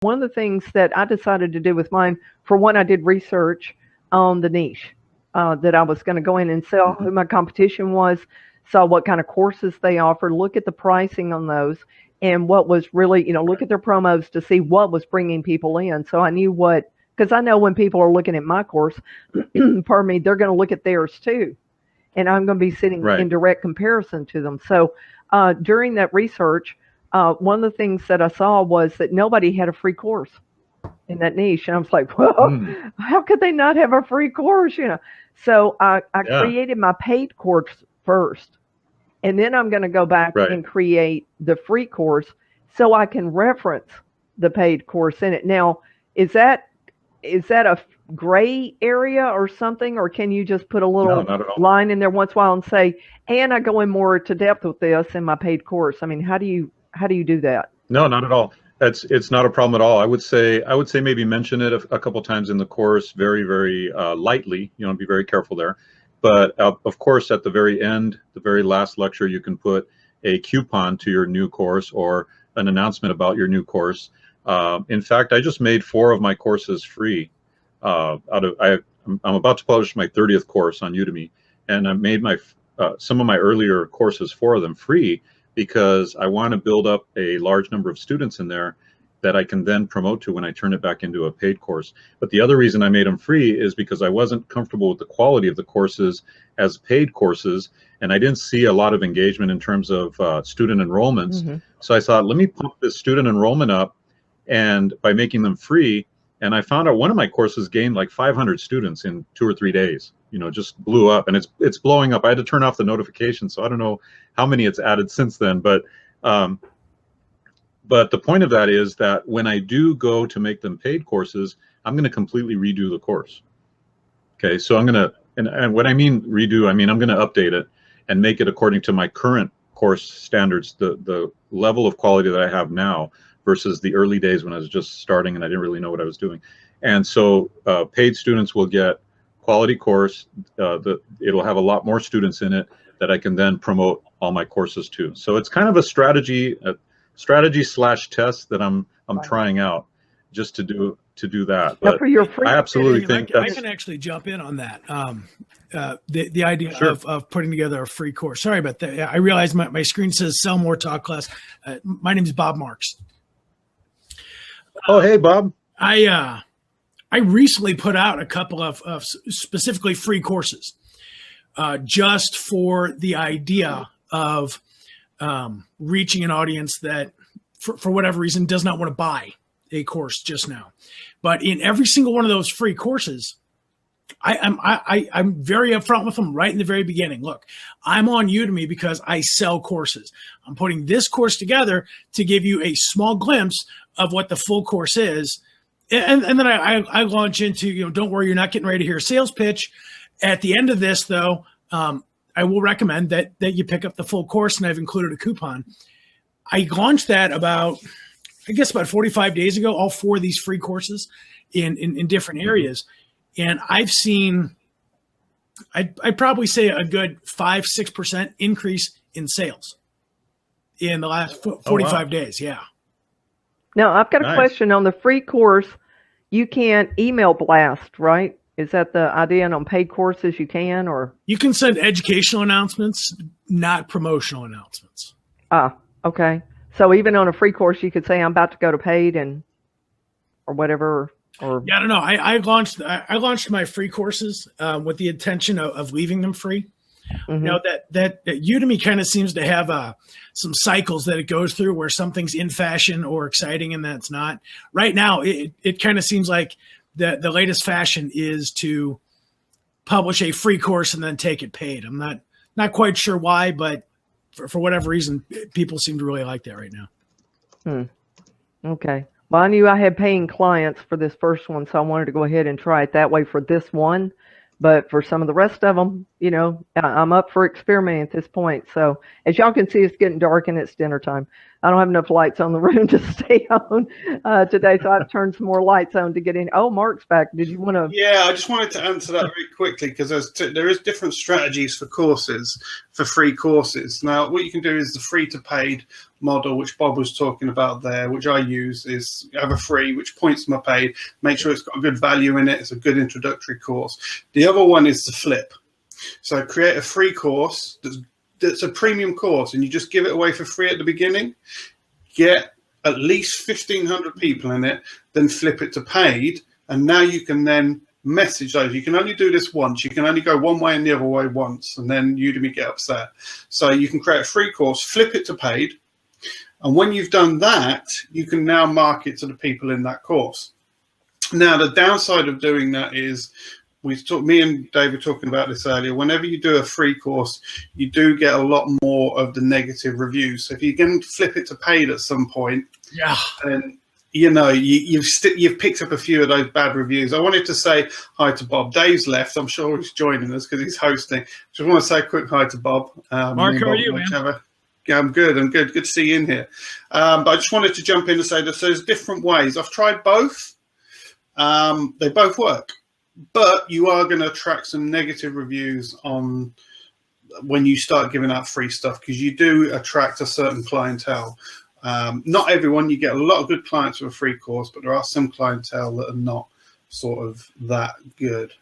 one of the things that I decided to do with mine, for one, I did research on the niche that I was going to go in and sell, Mm-hmm. who my competition was, saw what kind of courses they offer, look at the pricing on those, and what was really, look at their promos to see what was bringing people in. So I knew what, because I know when people are looking at my course, pardon me, they're going to look at theirs too. And I'm going to be sitting in Right. direct comparison to them. So during that research, one of the things that I saw was that nobody had a free course in that niche. And I was like, well, Mm. how could they not have a free course? So I Yeah. created my paid course first. And then I'm going to go back Right. and create the free course so I can reference the paid course in it. Now, is that a gray area or something, or can you just put a No, little not at all. line in there once in a while and say, and I go in more to depth with this in my paid course? I mean, how do you do that? No, not at all. It's not a problem at all. I would say maybe mention it a couple times in the course, very, very lightly. Be very careful there. But of course, at the very end, the very last lecture, you can put a coupon to your new course or an announcement about your new course. In fact, I just made 4 of my courses free. I'm about to publish my 30th course on Udemy, and I made some of my earlier courses, 4 of them, free, because I want to build up a large number of students in there that I can then promote to when I turn it back into a paid course. But the other reason I made them free is because I wasn't comfortable with the quality of the courses as paid courses, and I didn't see a lot of engagement in terms of student enrollments. Mm-hmm. So I thought, let me pump this student enrollment up, and by making them free, and I found out one of my courses gained like 500 students in 2 or 3 days. Just blew up, and it's blowing up. I had to turn off the notifications, so I don't know how many it's added since then. But the point of that is that when I do go to make them paid courses, I'm going to completely redo the course. Okay, so I'm going to, and when I mean redo, I mean I'm going to update it and make it according to my current course standards, the level of quality that I have now versus the early days when I was just starting and I didn't really know what I was doing. And so paid students will get quality course. It'll have a lot more students in it that I can then promote all my courses to. So it's kind of a strategy / test that I'm trying out just to do that. Now, But for your free, I absolutely think I that's can actually jump in on that. The idea Sure. of putting together a free course. Sorry about that. I realize my screen says Sell More Talk Class. My name is Bob Marks. Oh, hey, Bob. I recently put out a couple of specifically free courses just for the idea of reaching an audience that, for whatever reason, does not want to buy a course just now. But in every single one of those free courses, I'm very upfront with them right in the very beginning. Look, I'm on Udemy because I sell courses. I'm putting this course together to give you a small glimpse of what the full course is. And then I launch into, don't worry, you're not getting ready to hear a sales pitch. At the end of this, though, I will recommend that you pick up the full course, and I've included a coupon. I launched that about 45 days ago, all 4 of these free courses in different areas. And I've seen, I'd probably say a good 5-6% increase in sales in the last 45 days. Yeah. now I've got a Nice. question on the free course. You can't email blast, right? Is that the idea? And on paid courses, you can, or You can send educational announcements, not promotional announcements. okay. So even on a free course, you could say I'm about to go to paid or whatever. Or Yeah, I don't know. I launched my free courses with the intention of leaving them free. Mhm. Now that Udemy kind of seems to have some cycles that it goes through where something's in fashion or exciting and that's not. Right now, it kind of seems like the latest fashion is to publish a free course and then take it paid. I'm not quite sure why, but for whatever reason, people seem to really like that right now. Okay. Well, I knew I had paying clients for this first one, so I wanted to go ahead and try it that way for this one. But for some of the rest of them, I'm up for experimenting at this point. So as y'all can see, it's getting dark and it's dinner time. I don't have enough lights on the room to stay on today, so I've turned some more lights on to get in. Oh, Mark's back. Did you want to? Yeah, I just wanted to answer that very quickly because there is different strategies for courses, for free courses. Now, what you can do is the free to paid model, which Bob was talking about there, which I use, is have a free, which points to my paid, make sure it's got a good value in it, it's a good introductory course. The other one is the flip. So create a free course that's a premium course, and you just give it away for free at the beginning, get at least 1,500 people in it, then flip it to paid, and now you can then message those. You can only do this once. You can only go one way and the other way once, and then Udemy get upset. So you can create a free course, flip it to paid, and when you've done that, you can now market to the people in that course. Now, the downside of doing that is, me and Dave were talking about this earlier, whenever you do a free course, you do get a lot more of the negative reviews. So if you can flip it to paid at some point, Yeah. and you've picked up a few of those bad reviews. I wanted to say hi to Bob. Dave's left. I'm sure he's joining us because he's hosting. Just want to say a quick hi to Bob. Mark, how are you, man? Yeah, I'm good. Good to see you in here. But I just wanted to jump in and say that there's different ways. I've tried both. They both work. But you are going to attract some negative reviews on when you start giving out free stuff, because you do attract a certain clientele. Not everyone. You get a lot of good clients with a free course, but there are some clientele that are not sort of that good.